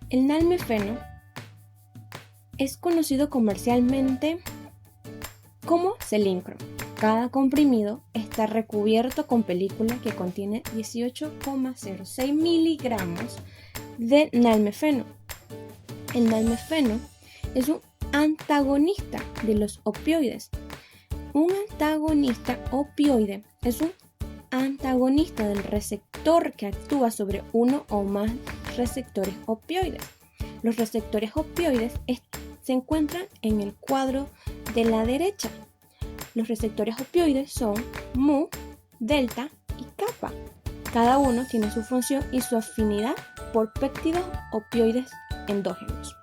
El nalmefeno es conocido comercialmente como Celincro. Cada comprimido está recubierto con película que contiene 18,06 miligramos de nalmefeno. El nalmefeno es un antagonista de los opioides. Un antagonista opioide es un antagonista del receptor que actúa sobre uno o más receptores opioides. Los receptores opioides se encuentran en el cuadro de la derecha. Los receptores opioides son mu, delta y kappa. Cada uno tiene su función y su afinidad por péptidos opioides endógenos.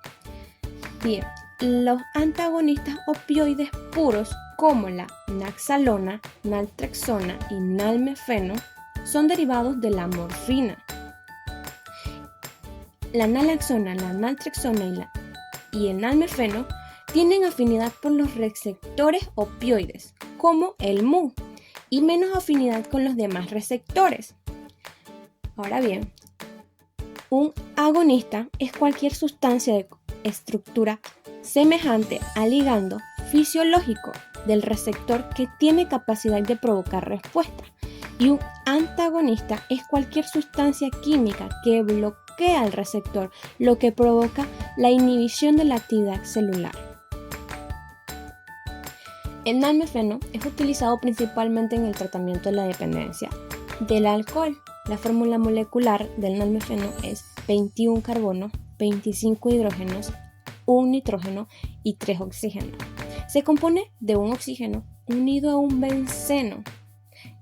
Bien, los antagonistas opioides puros como la naxalona, naltrexona y nalmefeno son derivados de la morfina. La naloxona, la naltrexona y el nalmefeno tienen afinidad por los receptores opioides, como el mu, y menos afinidad con los demás receptores. Ahora bien, un agonista es cualquier sustancia de estructura semejante al ligando fisiológico del receptor que tiene capacidad de provocar respuesta, y un antagonista es cualquier sustancia química que bloquea al receptor, lo que provoca la inhibición de la actividad celular. El nalmefeno es utilizado principalmente en el tratamiento de la dependencia del alcohol. La fórmula molecular del nalmefeno es 21 carbonos, 25 hidrógenos, 1 nitrógeno y 3 oxígenos. Se compone de un oxígeno unido a un benceno.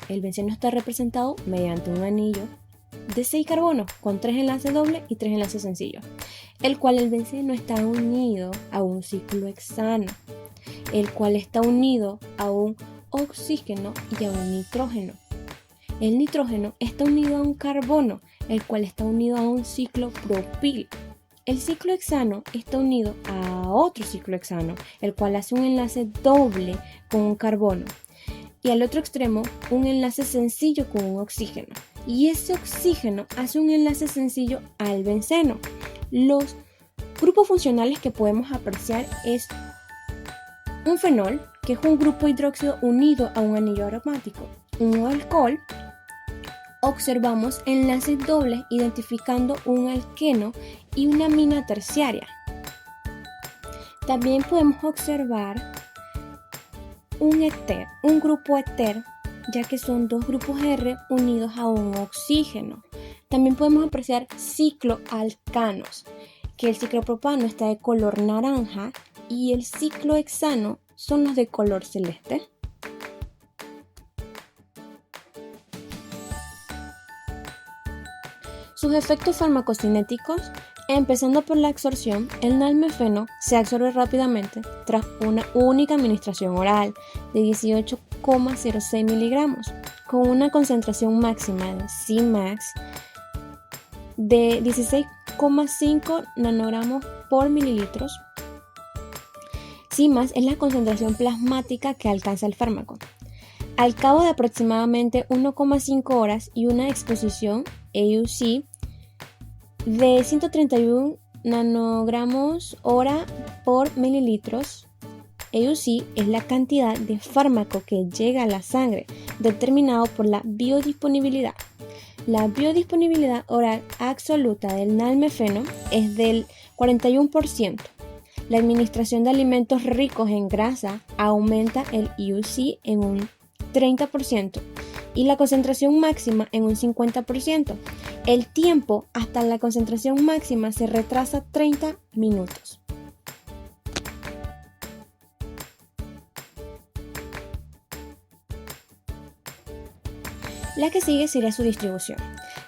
El benceno está representado mediante un anillo de 6 carbonos con 3 enlaces dobles y 3 enlaces sencillos, el cual el benceno está unido a un ciclohexano, el cual está unido a un oxígeno y a un nitrógeno. El nitrógeno está unido a un carbono, el cual está unido a un ciclopropil. El ciclohexano está unido a otro ciclohexano, el cual hace un enlace doble con un carbono. Y al otro extremo, un enlace sencillo con un oxígeno. Y ese oxígeno hace un enlace sencillo al benceno. Los grupos funcionales que podemos apreciar es un fenol, que es un grupo hidróxido unido a un anillo aromático. Un alcohol, observamos enlaces dobles identificando un alqueno y una amina terciaria. También podemos observar un éter, un grupo éter, ya que son dos grupos R unidos a un oxígeno. También podemos apreciar cicloalcanos, que el ciclopropano está de color naranja y el ciclohexano son los de color celeste. Sus efectos farmacocinéticos, empezando por la absorción, el nalmefeno se absorbe rápidamente tras una única administración oral de 18,06 miligramos, con una concentración máxima de Cmax de 16,5 nanogramos por mililitros. Cmax es la concentración plasmática que alcanza el fármaco. Al cabo de aproximadamente 1,5 horas y una exposición AUC de 131 nanogramos hora por mililitros, AUC es la cantidad de fármaco que llega a la sangre, determinado por la biodisponibilidad. La biodisponibilidad oral absoluta del nalmefeno es del 41%. La administración de alimentos ricos en grasa aumenta el AUC en un 30% y la concentración máxima en un 50%. El tiempo hasta la concentración máxima se retrasa 30 minutos. La que sigue sería su distribución.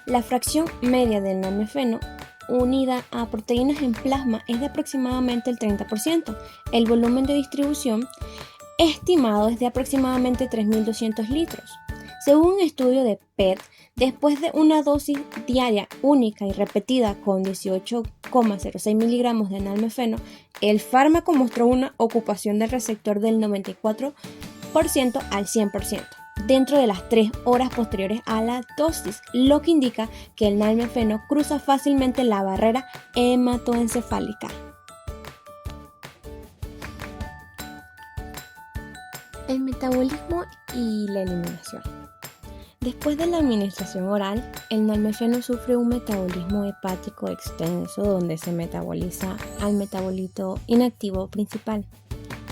La fracción media del nalmefeno unida a proteínas en plasma es de aproximadamente el 30%. El volumen de distribución estimado es de aproximadamente 3.200 litros. Según un estudio de PET, después de una dosis diaria única y repetida con 18,06 miligramos de nalmefeno, el fármaco mostró una ocupación del receptor del 94% al 100%. dentro de las 3 horas posteriores a la dosis, lo que indica que el nalmefeno cruza fácilmente la barrera hematoencefálica. El metabolismo y la eliminación. Después de la administración oral, el nalmefeno sufre un metabolismo hepático extenso donde se metaboliza al metabolito inactivo principal,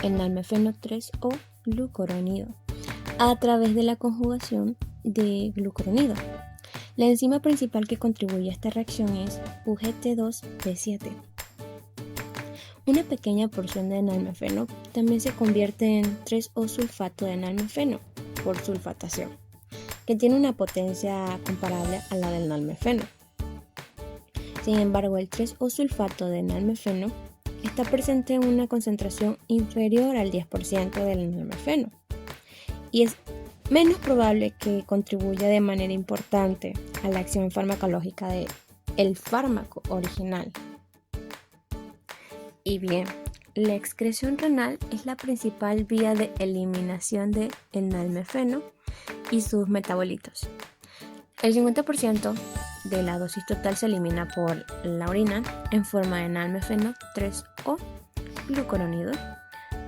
el nalmefeno 3 o glucuronido, a través de la conjugación de glucuronido. La enzima principal que contribuye a esta reacción es UGT2B7. Una pequeña porción de nalmefeno también se convierte en 3-O-sulfato de nalmefeno por sulfatación, que tiene una potencia comparable a la del nalmefeno. Sin embargo, el 3-O-sulfato de nalmefeno está presente en una concentración inferior al 10% del nalmefeno y es menos probable que contribuya de manera importante a la acción farmacológica del fármaco original. Y bien, la excreción renal es la principal vía de eliminación del nalmefeno y sus metabolitos. El 50% de la dosis total se elimina por la orina en forma de nalmefeno 3 o glucuronido,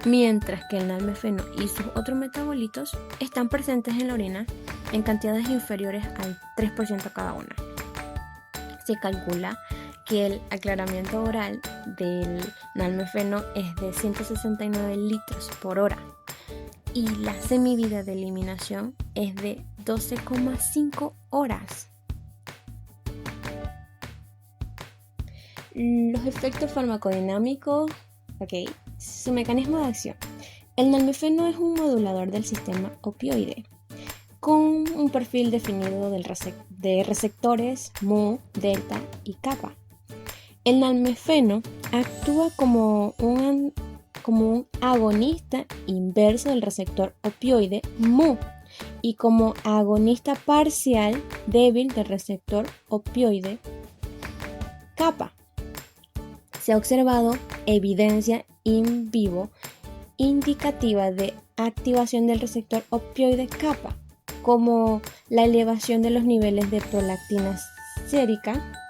mientras que el nalmefeno y sus otros metabolitos están presentes en la orina en cantidades inferiores al 3% cada una. Se calcula que el aclaramiento oral del nalmefeno es de 169 litros por hora y la semivida de eliminación es de 12,5 horas. Los efectos farmacodinámicos, su mecanismo de acción. El nalmefeno es un modulador del sistema opioide con un perfil definido de receptores mu, delta y kappa. El nalmefeno actúa como un agonista inverso del receptor opioide mu y como agonista parcial débil del receptor opioide kappa. Se ha observado evidencia in vivo indicativa de activación del receptor opioide kappa, como la elevación de los niveles de prolactina sérica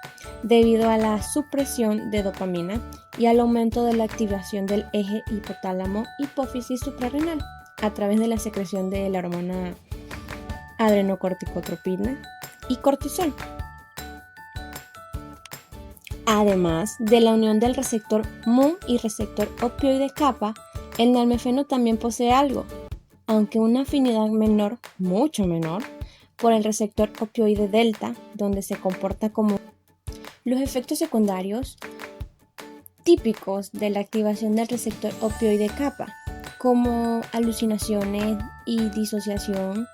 debido a la supresión de dopamina y al aumento de la activación del eje hipotálamo-hipófisis suprarrenal a través de la secreción de la hormona adrenocorticotropina y cortisol. Además de la unión del receptor mu y receptor opioide kappa, el nalmefeno también posee algo, aunque una afinidad menor, mucho menor, por el receptor opioide delta, donde se comporta como los efectos secundarios típicos de la activación del receptor opioide kappa, como alucinaciones y disociación.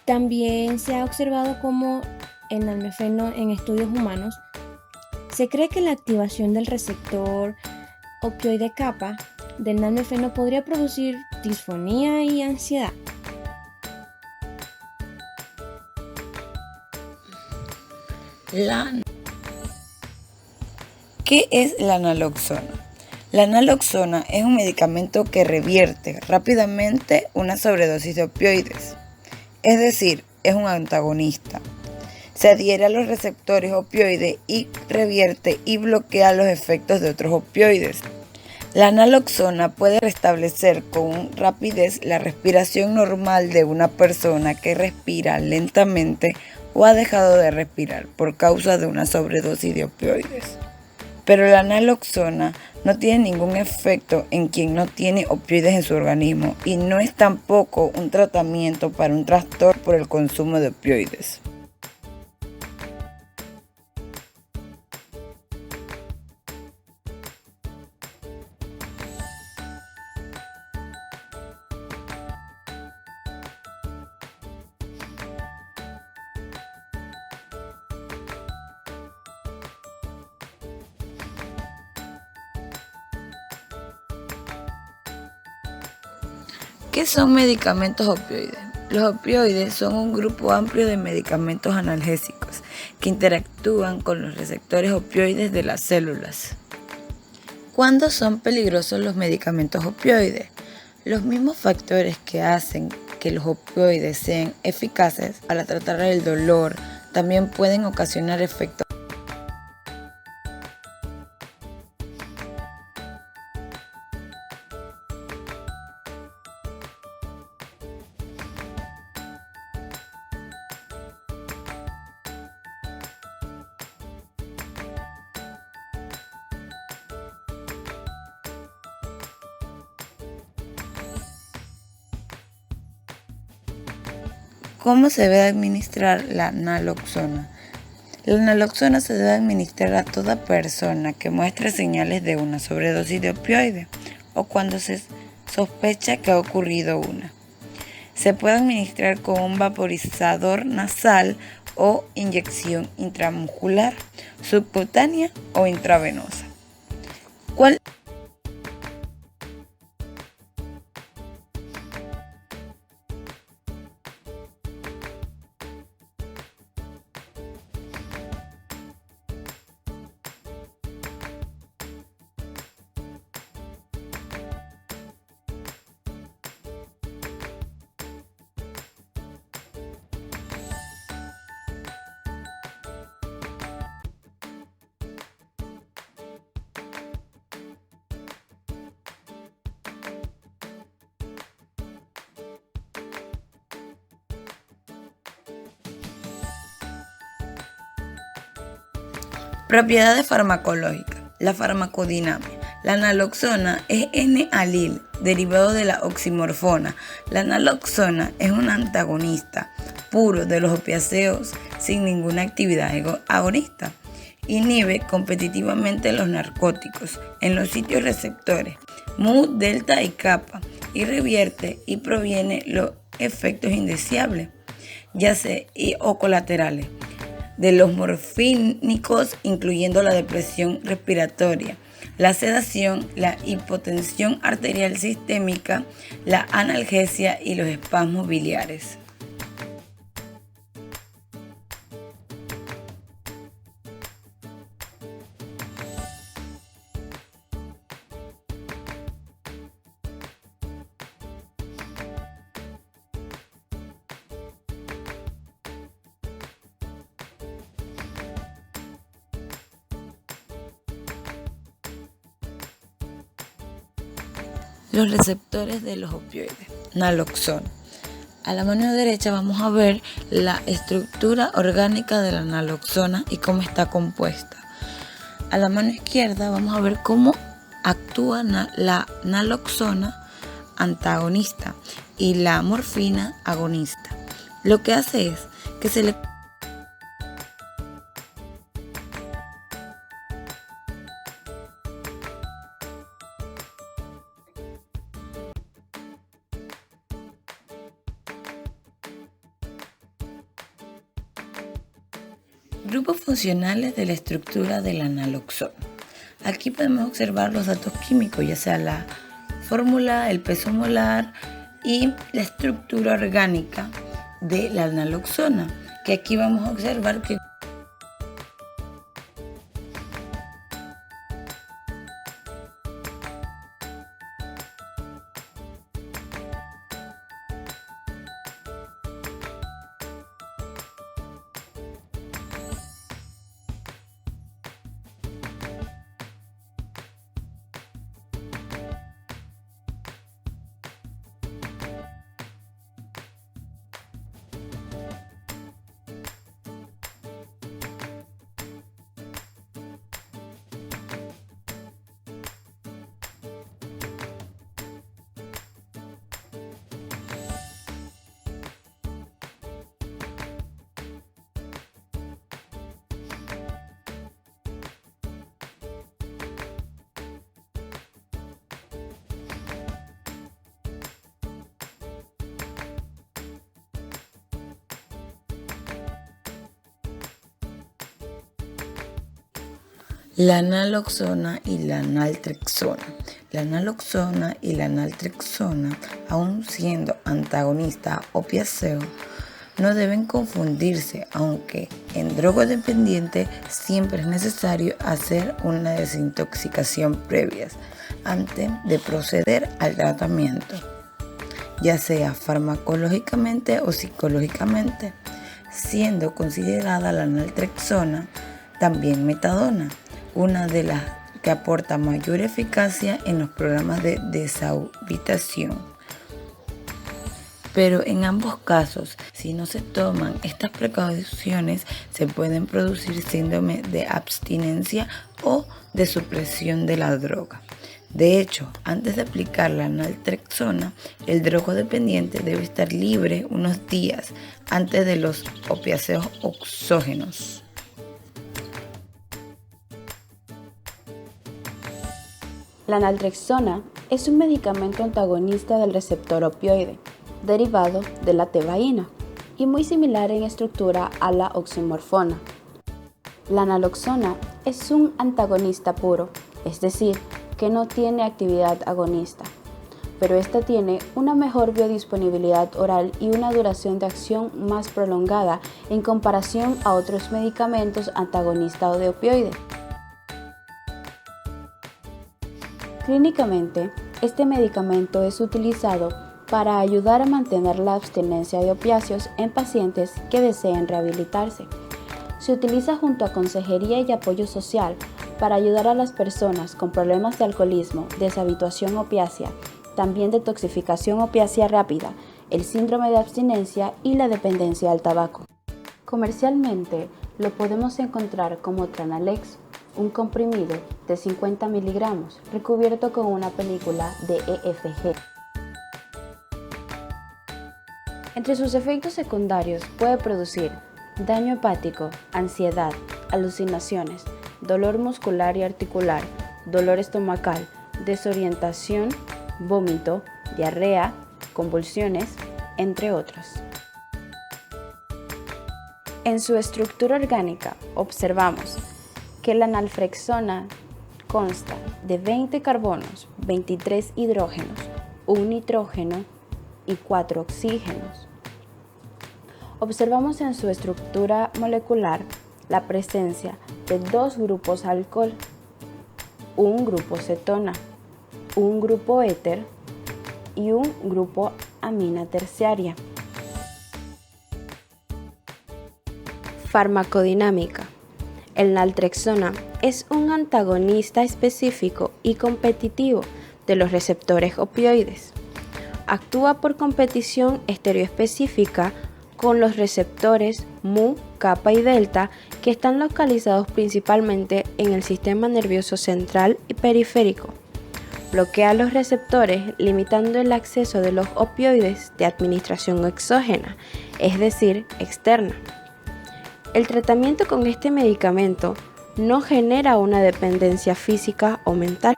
También se ha observado como el nalmefeno en estudios humanos. Se cree que la activación del receptor opioide kappa del nalmefeno podría producir disfonía y ansiedad. ¿Qué es la naloxona? La naloxona es un medicamento que revierte rápidamente una sobredosis de opioides, es decir, es un antagonista. Se adhiere a los receptores opioides y revierte y bloquea los efectos de otros opioides. La naloxona puede restablecer con rapidez la respiración normal de una persona que respira lentamente o ha dejado de respirar por causa de una sobredosis de opioides. Pero la naloxona no tiene ningún efecto en quien no tiene opioides en su organismo y no es tampoco un tratamiento para un trastorno por el consumo de opioides. ¿Qué son medicamentos opioides? Los opioides son un grupo amplio de medicamentos analgésicos que interactúan con los receptores opioides de las células. ¿Cuándo son peligrosos los medicamentos opioides? Los mismos factores que hacen que los opioides sean eficaces para tratar el dolor, también pueden ocasionar efectos. ¿Cómo se debe administrar la naloxona? La naloxona se debe administrar a toda persona que muestre señales de una sobredosis de opioides o cuando se sospecha que ha ocurrido una. Se puede administrar con un vaporizador nasal o inyección intramuscular, subcutánea o intravenosa. ¿Cuál? Propiedades farmacológicas. La farmacodinámica. La naloxona es N-alil, derivado de la oximorfona. La naloxona es un antagonista puro de los opiáceos sin ninguna actividad agonista. Inhibe competitivamente los narcóticos en los sitios receptores mu, delta y kappa y revierte y previene los efectos indeseables o colaterales de los morfínicos, incluyendo la depresión respiratoria, la sedación, la hipotensión arterial sistémica, la analgesia y los espasmos biliares. Los receptores de los opioides. Naloxona. A la mano derecha vamos a ver la estructura orgánica de la naloxona y cómo está compuesta. A la mano izquierda vamos a ver cómo actúa la naloxona antagonista y la morfina agonista. Lo que hace es que se le grupos funcionales de la estructura de la naloxona. Aquí podemos observar los datos químicos, ya sea la fórmula, el peso molar y la estructura orgánica de la naloxona, que aquí vamos a observar que la naloxona y la naltrexona. La naloxona y la naltrexona, aun siendo antagonistas opiáceos, no deben confundirse, aunque en drogodependiente siempre es necesario hacer una desintoxicación previa antes de proceder al tratamiento. ya sea farmacológicamente o psicológicamente, siendo considerada la naltrexona también metadona, una de las que aporta mayor eficacia en los programas de deshabitación. Pero en ambos casos, si no se toman estas precauciones, se pueden producir síndromes de abstinencia o de supresión de la droga. De hecho, antes de aplicar la naltrexona, el drogodependiente debe estar libre unos días antes de los opiáceos exógenos. La naltrexona es un medicamento antagonista del receptor opioide, derivado de la tebaína, y muy similar en estructura a la oximorfona. La naloxona es un antagonista puro, es decir, que no tiene actividad agonista, pero esta tiene una mejor biodisponibilidad oral y una duración de acción más prolongada en comparación a otros medicamentos antagonistas de opioides. Clínicamente, este medicamento es utilizado para ayudar a mantener la abstinencia de opiáceos en pacientes que deseen rehabilitarse. Se utiliza junto a consejería y apoyo social para ayudar a las personas con problemas de alcoholismo, deshabituación opiácea, también detoxificación opiácea rápida, el síndrome de abstinencia y la dependencia al tabaco. Comercialmente lo podemos encontrar como Tranalex, un comprimido de 50 miligramos recubierto con una película de EFG. Entre sus efectos secundarios puede producir daño hepático, ansiedad, alucinaciones, dolor muscular y articular, dolor estomacal, desorientación, vómito, diarrea, convulsiones, entre otros. En su estructura orgánica observamos que la naltrexona consta de 20 carbonos, 23 hidrógenos, 1 nitrógeno y 4 oxígenos. Observamos en su estructura molecular la presencia de 2 grupos alcohol, un grupo cetona, un grupo éter y un grupo amina terciaria. Farmacodinámica. El naltrexona es un antagonista específico y competitivo de los receptores opioides. Actúa por competición estereoespecífica con los receptores mu, kappa y delta que están localizados principalmente en el sistema nervioso central y periférico. Bloquea los receptores limitando el acceso de los opioides de administración exógena, es decir, externa. El tratamiento con este medicamento no genera una dependencia física o mental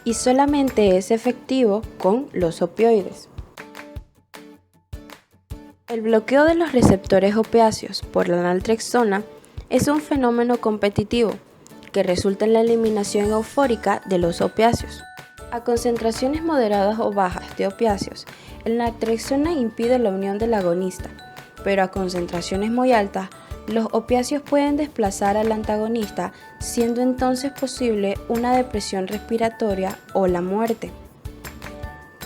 y solamente es efectivo con los opioides. El bloqueo de los receptores opiáceos por la naltrexona es un fenómeno competitivo que resulta en la eliminación eufórica de los opiáceos. A concentraciones moderadas o bajas de opiáceos, el naltrexona impide la unión del agonista, pero a concentraciones muy altas, los opiáceos pueden desplazar al antagonista, siendo entonces posible una depresión respiratoria o la muerte.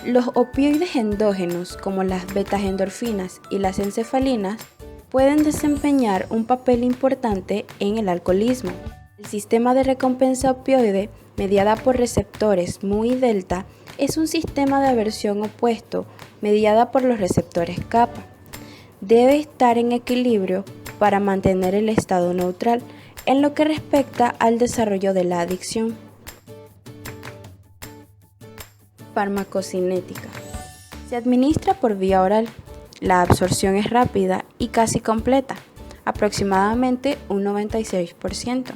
Los opioides endógenos, como las beta-endorfinas y las encefalinas, pueden desempeñar un papel importante en el alcoholismo. El sistema de recompensa opioide, mediada por receptores mu y delta, es un sistema de aversión opuesto, mediada por los receptores kappa. Debe estar en equilibrio para mantener el estado neutral en lo que respecta al desarrollo de la adicción. Farmacocinética. Se administra por vía oral. La absorción es rápida y casi completa, aproximadamente un 96%,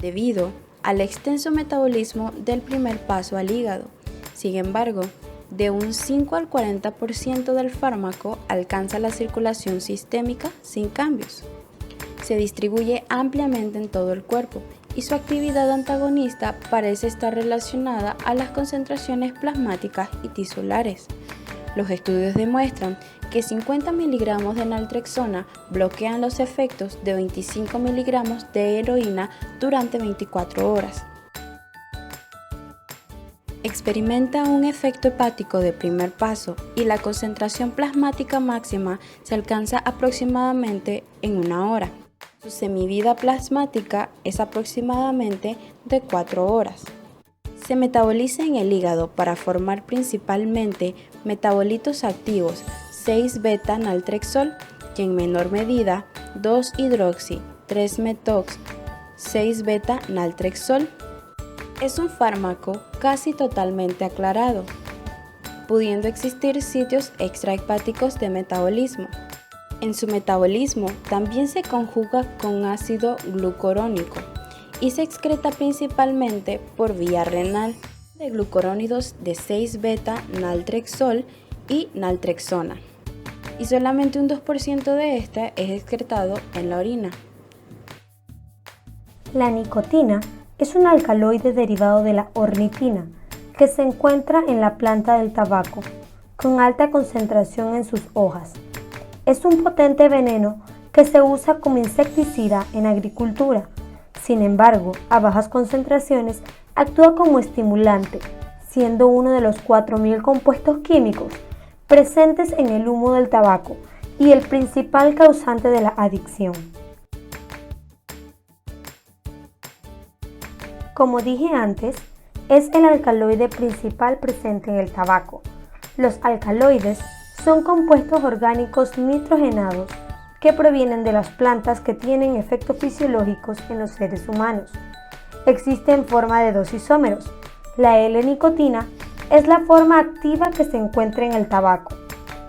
debido al extenso metabolismo del primer paso al hígado. Sin embargo, de un 5 al 40% del fármaco alcanza la circulación sistémica sin cambios. Se distribuye ampliamente en todo el cuerpo y su actividad antagonista parece estar relacionada a las concentraciones plasmáticas y tisulares. Los estudios demuestran que 50 miligramos de naltrexona bloquean los efectos de 25 miligramos de heroína durante 24 horas. experimenta un efecto hepático de primer paso y la concentración plasmática máxima se alcanza aproximadamente en 1 hora. Su semivida plasmática es aproximadamente de 4 horas. Se metaboliza en el hígado para formar principalmente metabolitos activos 6-beta-naltrexol y en menor medida 2-hidroxi-3-metox 6-beta-naltrexol. Es un fármaco casi totalmente aclarado, pudiendo existir sitios extrahepáticos de metabolismo. En su metabolismo también se conjuga con ácido glucurónico y se excreta principalmente por vía renal de glucurónidos de 6-beta-naltrexol y naltrexona, y solamente un 2% de esta es excretado en la orina. La nicotina es un alcaloide derivado de la ornitina que se encuentra en la planta del tabaco, con alta concentración en sus hojas. Es un potente veneno que se usa como insecticida en agricultura. Sin embargo, a bajas concentraciones actúa como estimulante, siendo uno de los 4.000 compuestos químicos presentes en el humo del tabaco y el principal causante de la adicción. Como dije antes, es el alcaloide principal presente en el tabaco. Los alcaloides son compuestos orgánicos nitrogenados que provienen de las plantas que tienen efectos fisiológicos en los seres humanos. Existe en forma de 2 isómeros. La L-nicotina es la forma activa que se encuentra en el tabaco.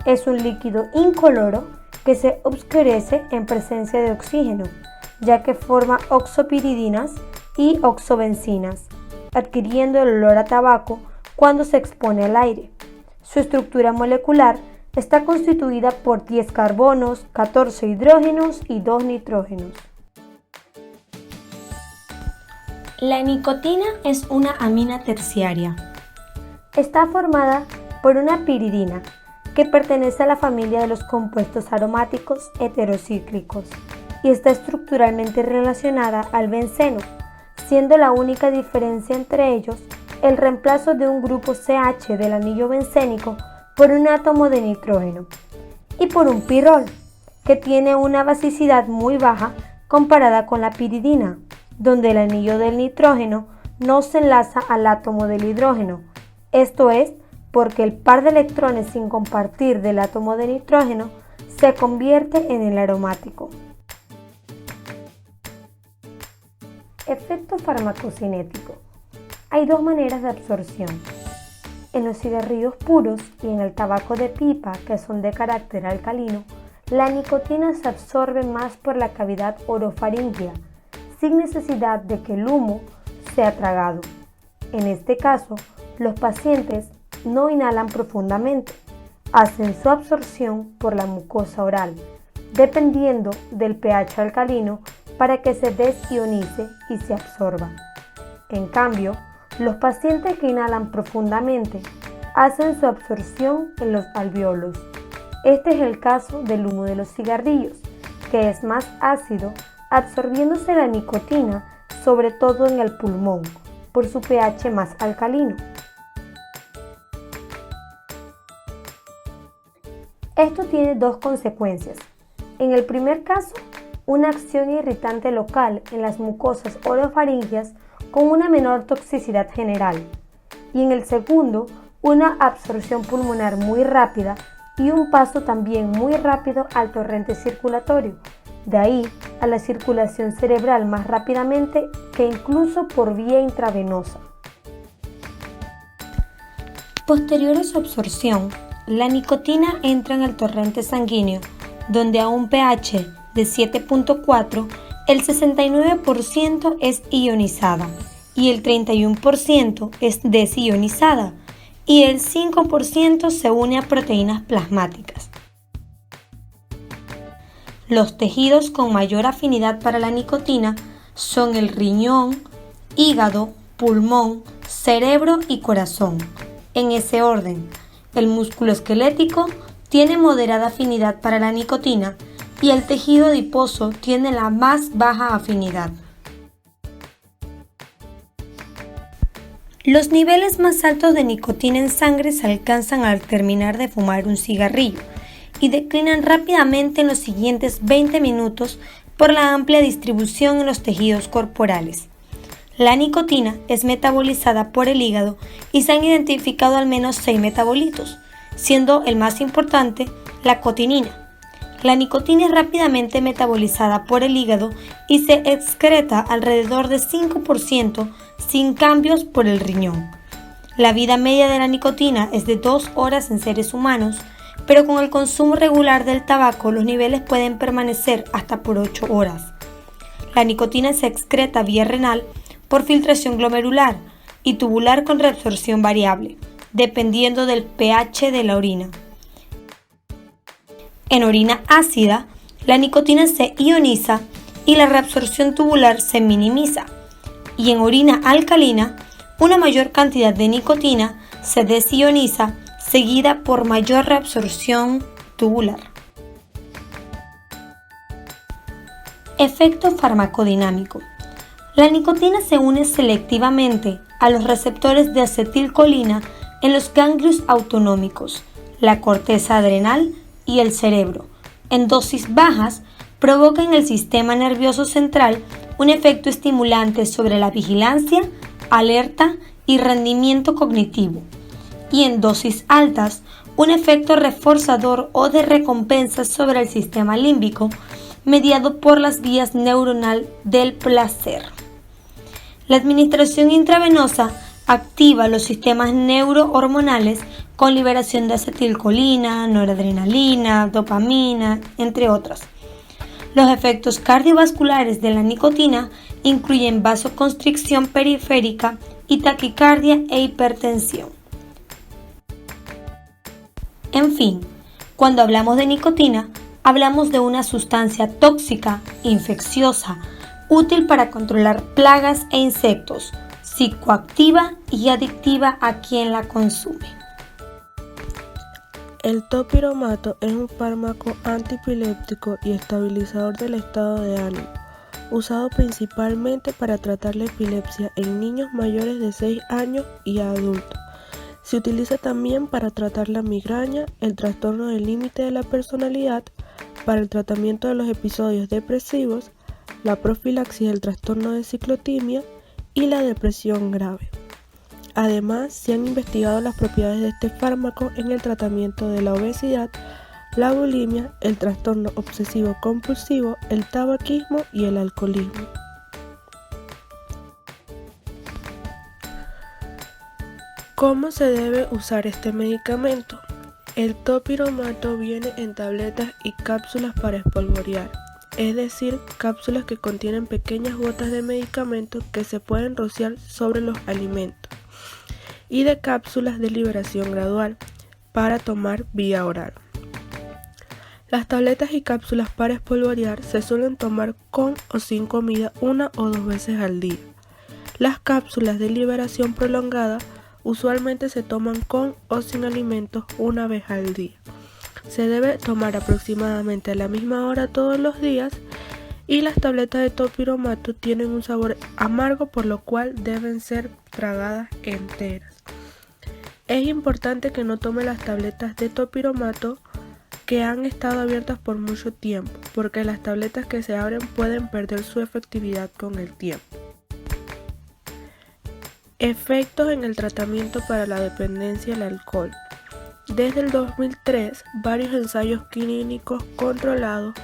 Es un líquido incoloro que se oscurece en presencia de oxígeno, ya que forma oxopiridinas y oxobencinas, adquiriendo el olor a tabaco cuando se expone al aire. Su estructura molecular está constituida por 10 carbonos, 14 hidrógenos y 2 nitrógenos. La nicotina es una amina terciaria. Está formada por una piridina, que pertenece a la familia de los compuestos aromáticos heterocíclicos y está estructuralmente relacionada al benceno, siendo la única diferencia entre ellos el reemplazo de un grupo CH del anillo bencénico por un átomo de nitrógeno, y por un pirrol, que tiene una basicidad muy baja comparada con la piridina, donde el anillo del nitrógeno no se enlaza al átomo del hidrógeno, esto es, porque el par de electrones sin compartir del átomo de nitrógeno se convierte en el aromático. Efecto farmacocinético. Hay 2 maneras de absorción. En los cigarrillos puros y en el tabaco de pipa, que son de carácter alcalino, la nicotina se absorbe más por la cavidad orofaríngea, sin necesidad de que el humo sea tragado. En este caso, los pacientes no inhalan profundamente, hacen su absorción por la mucosa oral, dependiendo del pH alcalino para que se desionice y se absorba. En cambio, los pacientes que inhalan profundamente hacen su absorción en los alvéolos. Este es el caso del humo de los cigarrillos, que es más ácido, absorbiéndose la nicotina, sobre todo en el pulmón, por su pH más alcalino. Esto tiene 2 consecuencias. En el primer caso, una acción irritante local en las mucosas orofaríngeas con una menor toxicidad general, y en el segundo, una absorción pulmonar muy rápida y un paso también muy rápido al torrente circulatorio, de ahí a la circulación cerebral más rápidamente que incluso por vía intravenosa. Posterior a su absorción, la nicotina entra en el torrente sanguíneo, donde a un pH de 7.4, el 69% es ionizada y el 31% es desionizada y el 5% se une a proteínas plasmáticas. Los tejidos con mayor afinidad para la nicotina son el riñón, hígado, pulmón, cerebro y corazón, en ese orden. El músculo esquelético tiene moderada afinidad para la nicotina y el tejido adiposo tiene la más baja afinidad. Los niveles más altos de nicotina en sangre se alcanzan al terminar de fumar un cigarrillo y declinan rápidamente en los siguientes 20 minutos por la amplia distribución en los tejidos corporales. La nicotina es metabolizada por el hígado y se han identificado al menos 6 metabolitos, siendo el más importante la cotinina. La nicotina es rápidamente metabolizada por el hígado y se excreta alrededor de 5% sin cambios por el riñón. La vida media de la nicotina es de 2 horas en seres humanos, pero con el consumo regular del tabaco los niveles pueden permanecer hasta por 8 horas. La nicotina se excreta vía renal por filtración glomerular y tubular con reabsorción variable, dependiendo del pH de la orina. En orina ácida, la nicotina se ioniza y la reabsorción tubular se minimiza, y en orina alcalina, una mayor cantidad de nicotina se desioniza seguida por mayor reabsorción tubular. Efecto farmacodinámico. La nicotina se une selectivamente a los receptores de acetilcolina en los ganglios autonómicos, la corteza adrenal y el cerebro. En dosis bajas, provoca en el sistema nervioso central un efecto estimulante sobre la vigilancia, alerta y rendimiento cognitivo. Y en dosis altas, un efecto reforzador o de recompensa sobre el sistema límbico, mediado por las vías neuronal del placer. La administración intravenosa activa los sistemas neurohormonales con liberación de acetilcolina, noradrenalina, dopamina, entre otras. Los efectos cardiovasculares de la nicotina incluyen vasoconstricción periférica y taquicardia e hipertensión. En fin, cuando hablamos de nicotina, hablamos de una sustancia tóxica, infecciosa, útil para controlar plagas e insectos, psicoactiva y adictiva a quien la consume. El topiromato es un fármaco antiepiléptico y estabilizador del estado de ánimo, usado principalmente para tratar la epilepsia en niños mayores de 6 años y adultos. Se utiliza también para tratar la migraña, el trastorno del límite de la personalidad, para el tratamiento de los episodios depresivos, la profilaxis del trastorno de ciclotimia y la depresión grave. Además, se han investigado las propiedades de este fármaco en el tratamiento de la obesidad, la bulimia, el trastorno obsesivo-compulsivo, el tabaquismo y el alcoholismo. ¿Cómo se debe usar este medicamento? El topiromato viene en tabletas y cápsulas para espolvorear, es decir, cápsulas que contienen pequeñas gotas de medicamento que se pueden rociar sobre los alimentos, y de cápsulas de liberación gradual para tomar vía oral. Las tabletas y cápsulas para espolvorear se suelen tomar con o sin comida 1 o 2 veces al día. Las cápsulas de liberación prolongada usualmente se toman con o sin alimentos 1 vez al día. Se debe tomar aproximadamente a la misma hora todos los días, y las tabletas de topiromato tienen un sabor amargo, por lo cual deben ser tragadas enteras. Es importante que no tome las tabletas de topiromato que han estado abiertas por mucho tiempo, porque las tabletas que se abren pueden perder su efectividad con el tiempo. Efectos en el tratamiento para la dependencia al alcohol. Desde el 2003, varios ensayos clínicos controlados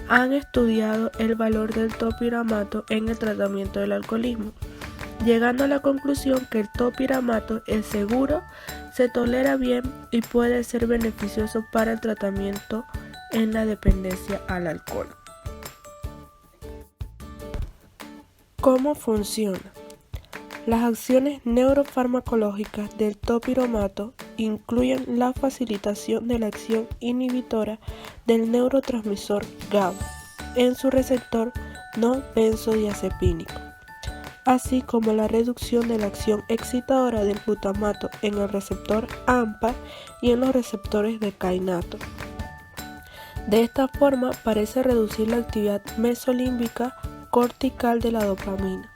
han estudiado el valor del topiromato en el tratamiento del alcoholismo, llegando a la conclusión que el topiromato es seguro, se tolera bien y puede ser beneficioso para el tratamiento en la dependencia al alcohol. ¿Cómo funciona? Las acciones neurofarmacológicas del topiromato incluyen la facilitación de la acción inhibitora del neurotransmisor GABA en su receptor no benzodiazepínico, así como la reducción de la acción excitadora del glutamato en el receptor AMPA y en los receptores de kainato. De esta forma parece reducir la actividad mesolímbica cortical de la dopamina.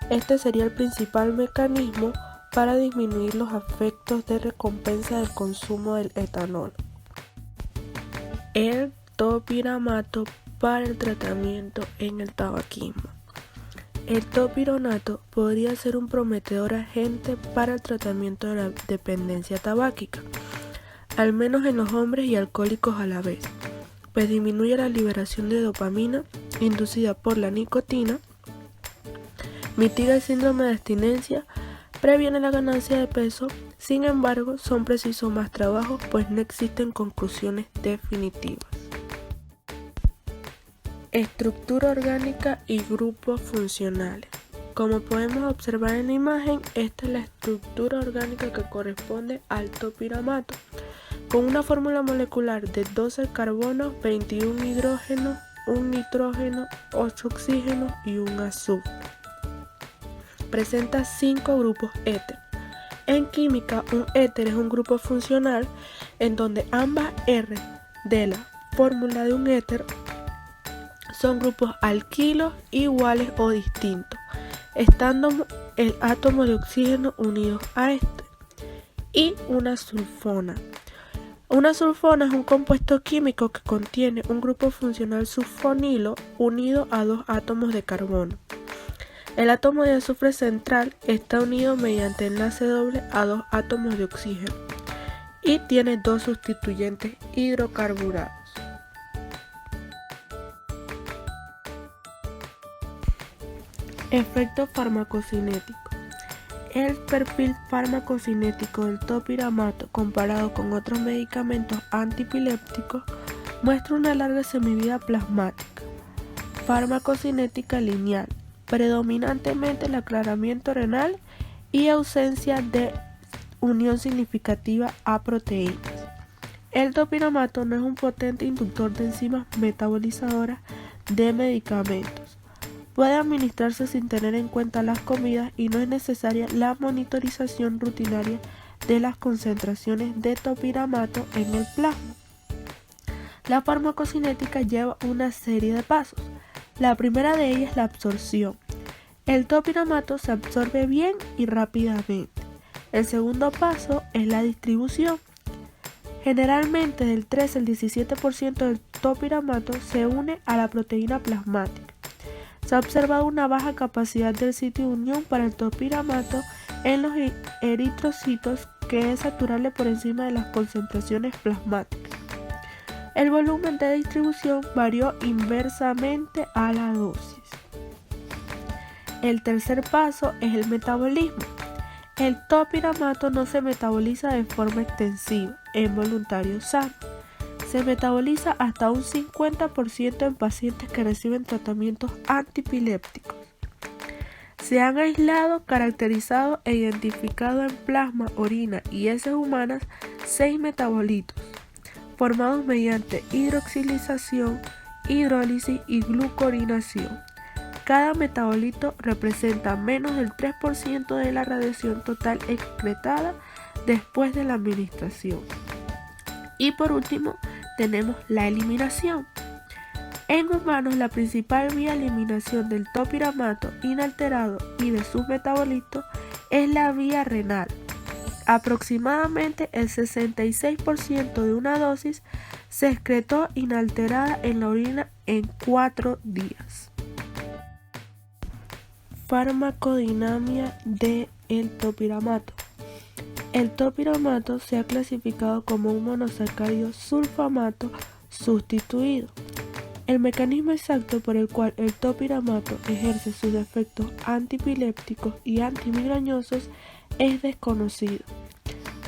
Este sería el principal mecanismo para disminuir los efectos de recompensa del consumo del etanol. El topiramato para el tratamiento en el tabaquismo. El topiramato podría ser un prometedor agente para el tratamiento de la dependencia tabáquica, al menos en los hombres y alcohólicos a la vez, pues disminuye la liberación de dopamina inducida por la nicotina, mitiga el síndrome de abstinencia, previene la ganancia de peso. Sin embargo, son precisos más trabajos, pues no existen conclusiones definitivas. Estructura orgánica y grupos funcionales. Como podemos observar en la imagen, esta es la estructura orgánica que corresponde al topiramato, con una fórmula molecular de 12 carbonos, 21 hidrógenos, 1 nitrógeno, 8 oxígenos y 1 azufre. Presenta 5 grupos éter. En química, un éter es un grupo funcional en donde ambas R de la fórmula de un éter son grupos alquilos iguales o distintos, estando el átomo de oxígeno unido a este. Y una sulfona. Una sulfona es un compuesto químico que contiene un grupo funcional sulfonilo unido a 2 átomos de carbono. El átomo de azufre central está unido mediante enlace doble a 2 átomos de oxígeno y tiene 2 sustituyentes hidrocarburados. Efecto farmacocinético. El perfil farmacocinético del topiramato comparado con otros medicamentos antipilépticos muestra una larga semivida plasmática, farmacocinética lineal, predominantemente el aclaramiento renal y ausencia de unión significativa a proteínas. El topiramato no es un potente inductor de enzimas metabolizadoras de medicamentos. Puede administrarse sin tener en cuenta las comidas y no es necesaria la monitorización rutinaria de las concentraciones de topiramato en el plasma. La farmacocinética lleva una serie de pasos. La primera de ellas es la absorción. El topiramato se absorbe bien y rápidamente. El segundo paso es la distribución. Generalmente del 13 al 17% del topiramato se une a la proteína plasmática. Se ha observado una baja capacidad del sitio de unión para el topiramato en los eritrocitos, que es saturable por encima de las concentraciones plasmáticas. El volumen de distribución varió inversamente a la dosis. El tercer paso es el metabolismo. El topiramato no se metaboliza de forma extensiva en voluntarios sanos. Se metaboliza hasta un 50% en pacientes que reciben tratamientos antipilépticos. Se han aislado, caracterizado e identificado en plasma, orina y heces humanas 6 metabolitos, formados mediante hidroxilización, hidrólisis y glucorinación. Cada metabolito representa menos del 3% de la radiación total excretada después de la administración. Y por último, tenemos la eliminación. En humanos, la principal vía de eliminación del topiramato inalterado y de sus metabolitos es la vía renal. Aproximadamente el 66% de una dosis se excretó inalterada en la orina en 4 días. Farmacodinámica del topiramato. El topiramato se ha clasificado como un monosacárido sulfamato sustituido. El mecanismo exacto por el cual el topiramato ejerce sus efectos antipilépticos y antimigrañosos es desconocido.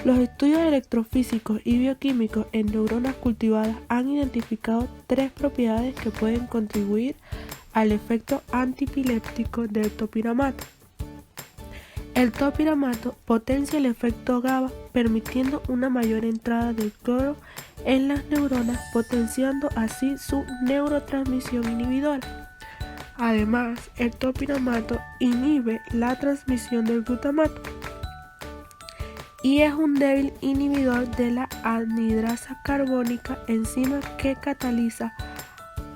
Los estudios electrofísicos y bioquímicos en neuronas cultivadas han identificado 3 propiedades que pueden contribuir al efecto antipiléptico del topiramato. El topiramato potencia el efecto GABA, permitiendo una mayor entrada del cloro en las neuronas, potenciando así su neurotransmisión inhibidora. Además, el topiramato inhibe la transmisión del glutamato y es un débil inhibidor de la anhidrasa carbónica, enzima que cataliza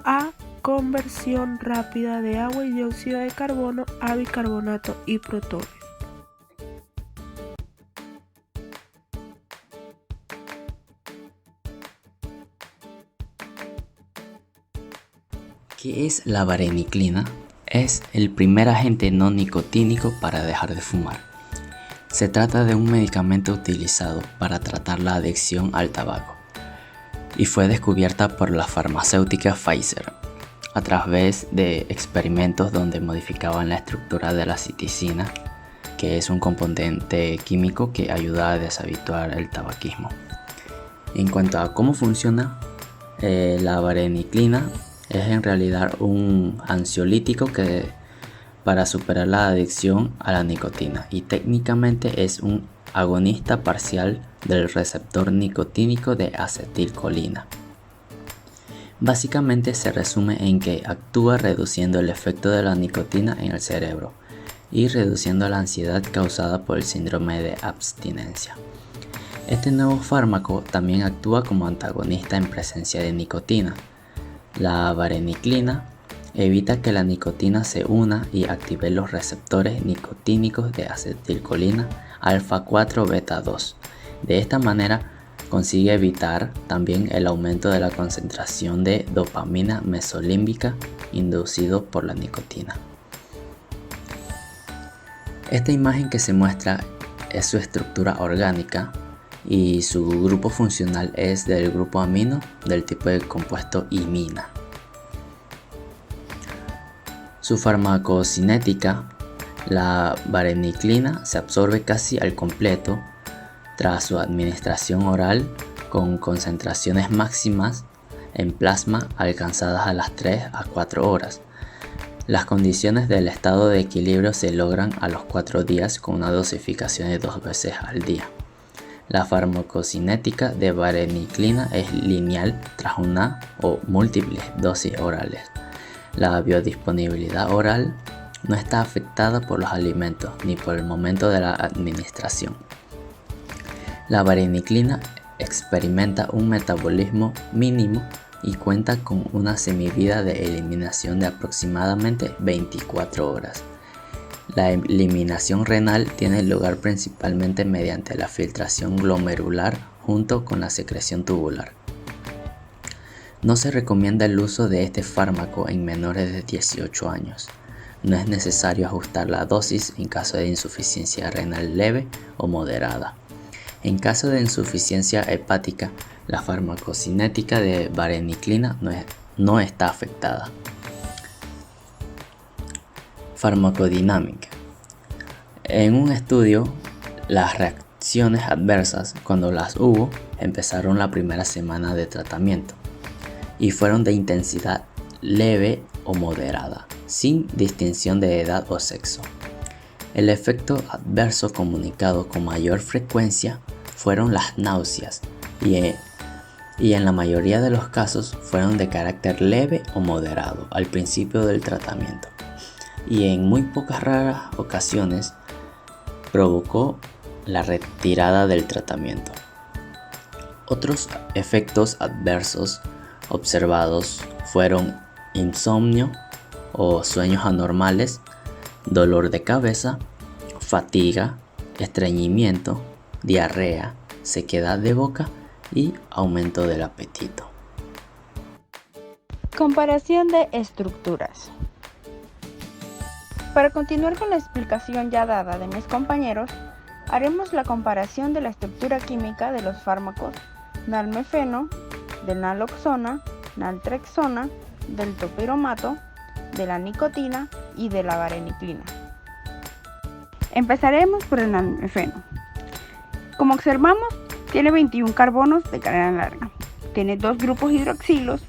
a conversión rápida de agua y dióxido de carbono a bicarbonato y protones. ¿Qué es la vareniclina? Es el primer agente no nicotínico para dejar de fumar. Se trata de un medicamento utilizado para tratar la adicción al tabaco y fue descubierta por la farmacéutica Pfizer a través de experimentos donde modificaban la estructura de la citisina, que es un componente químico que ayuda a deshabituar el tabaquismo. En cuanto a cómo funciona, la vareniclina es en realidad un ansiolítico que para superar la adicción a la nicotina y técnicamente es un agonista parcial del receptor nicotínico de acetilcolina. Básicamente se resume en que actúa reduciendo el efecto de la nicotina en el cerebro y reduciendo la ansiedad causada por el síndrome de abstinencia. Este nuevo fármaco también actúa como antagonista en presencia de nicotina. La vareniclina evita que la nicotina se una y active los receptores nicotínicos de acetilcolina alfa 4 beta 2. De esta manera consigue evitar también el aumento de la concentración de dopamina mesolímbica inducido por la nicotina. Esta imagen que se muestra es su estructura orgánica y su grupo funcional es del grupo amino del tipo de compuesto imina. Su farmacocinética, la vareniclina se absorbe casi al completo tras su administración oral con concentraciones máximas en plasma alcanzadas a las 3 a 4 horas. Las condiciones del estado de equilibrio se logran a los 4 días con una dosificación de 2 veces al día. La farmacocinética de vareniclina es lineal tras una o múltiples dosis orales. La biodisponibilidad oral no está afectada por los alimentos ni por el momento de la administración. La vareniclina experimenta un metabolismo mínimo y cuenta con una semivida de eliminación de aproximadamente 24 horas. La eliminación renal tiene lugar principalmente mediante la filtración glomerular junto con la secreción tubular. No se recomienda el uso de este fármaco en menores de 18 años. No es necesario ajustar la dosis en caso de insuficiencia renal leve o moderada. En caso de insuficiencia hepática, la farmacocinética de vareniclina no está afectada. Farmacodinámica. En un estudio, las reacciones adversas, cuando las hubo, empezaron la primera semana de tratamiento y fueron de intensidad leve o moderada, sin distinción de edad o sexo. El efecto adverso comunicado con mayor frecuencia fueron las náuseas y en la mayoría de los casos fueron de carácter leve o moderado al principio del tratamiento y en muy pocas raras ocasiones provocó la retirada del tratamiento. Otros efectos adversos observados fueron insomnio o sueños anormales, dolor de cabeza, fatiga, estreñimiento, diarrea, sequedad de boca y aumento del apetito. Comparación de estructuras. Para continuar con la explicación ya dada de mis compañeros, haremos la comparación de la estructura química de los fármacos nalmefeno, del naloxona, naltrexona, del topiromato, de la nicotina y de la vareniclina. Empezaremos por el nalmefeno. Como observamos, tiene 21 carbonos de cadena larga. Tiene 2 grupos hidroxilos,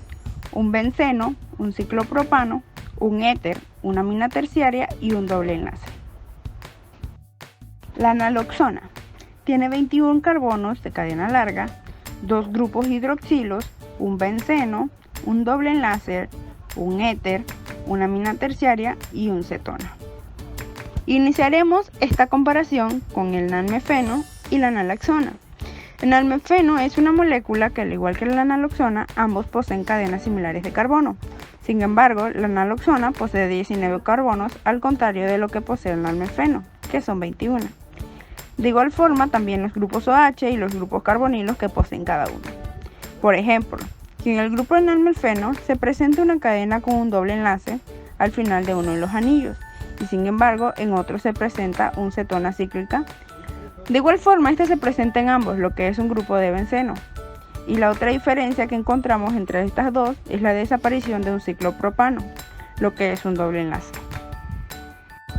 un benceno, un ciclopropano, un éter, una amina terciaria y un doble enlace. La naloxona tiene 21 carbonos de cadena larga, 2 grupos hidroxilos, un benceno, un doble enlace, un éter, una amina terciaria y un cetona. Iniciaremos esta comparación con el nalmefeno y la naloxona. El nalmefeno es una molécula que, al igual que la naloxona, ambos poseen cadenas similares de carbono. Sin embargo, la naloxona posee 19 carbonos, al contrario de lo que posee el nalmefeno, que son 21. De igual forma, también los grupos OH y los grupos carbonilos que poseen cada uno. Por ejemplo, que en el grupo de nalmefeno se presenta una cadena con un doble enlace al final de uno de los anillos, y sin embargo en otro se presenta un cetona cíclica. De igual forma, este se presenta en ambos, lo que es un grupo de benceno. Y la otra diferencia que encontramos entre estas dos es la desaparición de un ciclopropano, lo que es un doble enlace.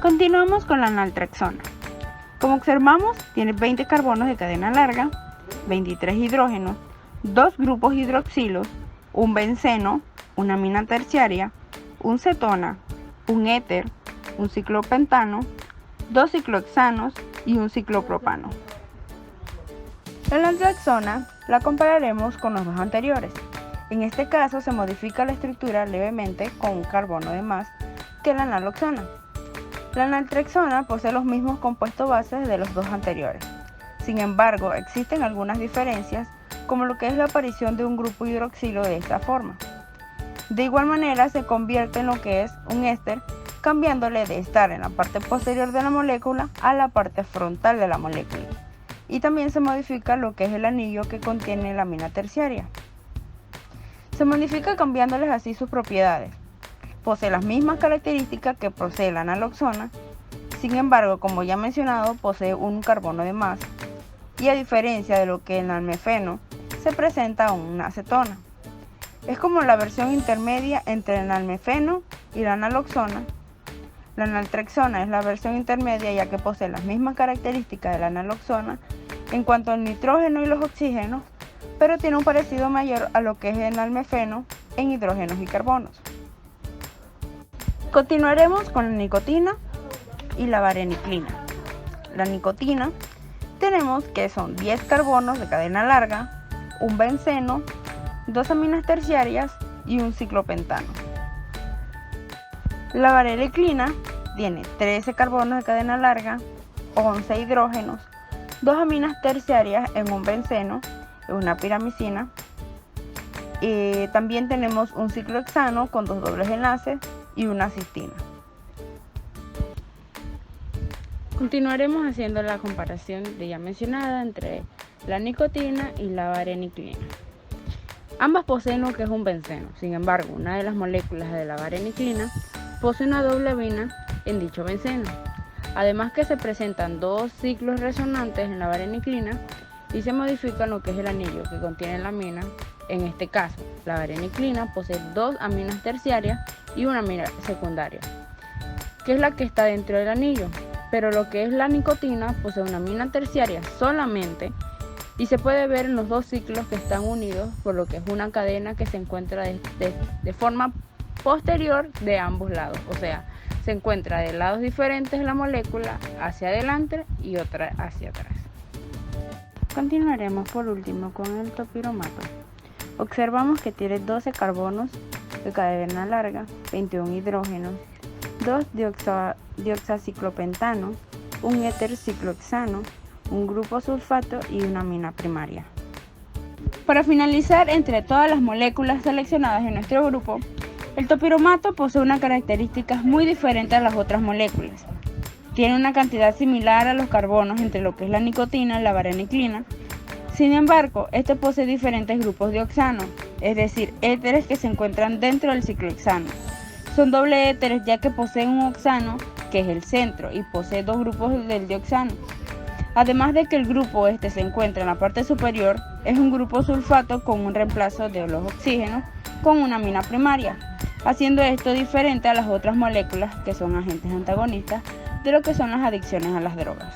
Continuamos con la naltrexona. Como observamos, tiene 20 carbonos de cadena larga, 23 hidrógenos, 2 grupos hidroxilos, un benceno, una amina terciaria, un cetona, un éter, un ciclopentano, 2 ciclohexanos y un ciclopropano. La naltrexona la compararemos con los dos anteriores. En este caso se modifica la estructura levemente con un carbono de más que la naloxona. La naltrexona posee los mismos compuestos bases de los dos anteriores. Sin embargo, existen algunas diferencias, como lo que es la aparición de un grupo hidroxilo de esta forma. De igual manera se convierte en lo que es un éster, cambiándole de estar en la parte posterior de la molécula a la parte frontal de la molécula. Y también se modifica lo que es el anillo que contiene la amina terciaria. Se modifica cambiándoles así sus propiedades. Posee las mismas características que posee la naloxona, sin embargo, como ya mencionado, posee un carbono de más, y a diferencia de lo que el nalmefeno, se presenta una acetona. Es como la versión intermedia entre el nalmefeno y la naloxona. La naltrexona es la versión intermedia ya que posee las mismas características de la naloxona en cuanto al nitrógeno y los oxígenos, pero tiene un parecido mayor a lo que es el nalmefeno en hidrógenos y carbonos. Continuaremos con la nicotina y la vareniclina. La nicotina tenemos que son 10 carbonos de cadena larga, un benceno, 2 aminas terciarias y un ciclopentano. La vareniclina tiene 13 carbonos de cadena larga, 11 hidrógenos, 2 aminas terciarias en un benceno, una piramicina. También tenemos un ciclohexano con 2 dobles enlaces y una cistina. Continuaremos haciendo la comparación de ya mencionada entre la nicotina y la vareniclina. Ambas poseen lo que es un benceno, sin embargo, una de las moléculas de la vareniclina posee una doble amina en dicho benceno. Además que se presentan 2 ciclos resonantes en la vareniclina y se modifica lo que es el anillo que contiene la amina. En este caso, la vareniclina posee 2 aminas terciarias y una amina secundaria, que es la que está dentro del anillo, pero lo que es la nicotina posee una amina terciaria solamente y se puede ver en los 2 ciclos que están unidos por lo que es una cadena que se encuentra de forma posterior de ambos lados, o sea, se encuentra de lados diferentes de la molécula hacia adelante y otra hacia atrás. Continuaremos por último con el topiromato. Observamos que tiene 12 carbonos de cadena larga, 21 hidrógenos, 2 dioxaciclopentano, un éter ciclohexano, un grupo sulfato y una amina primaria. Para finalizar, entre todas las moléculas seleccionadas en nuestro grupo, el topiromato posee unas características muy diferentes a las otras moléculas. Tiene una cantidad similar a los carbonos entre lo que es la nicotina y la vareniclina. Sin embargo, este posee diferentes grupos de oxano, es decir, éteres que se encuentran dentro del ciclohexano. Son doble éteres ya que poseen un oxano, que es el centro, y posee 2 grupos del dioxano. Además de que el grupo se encuentra en la parte superior, es un grupo sulfato con un reemplazo de los oxígenos con una amina primaria, haciendo esto diferente a las otras moléculas que son agentes antagonistas de lo que son las adicciones a las drogas.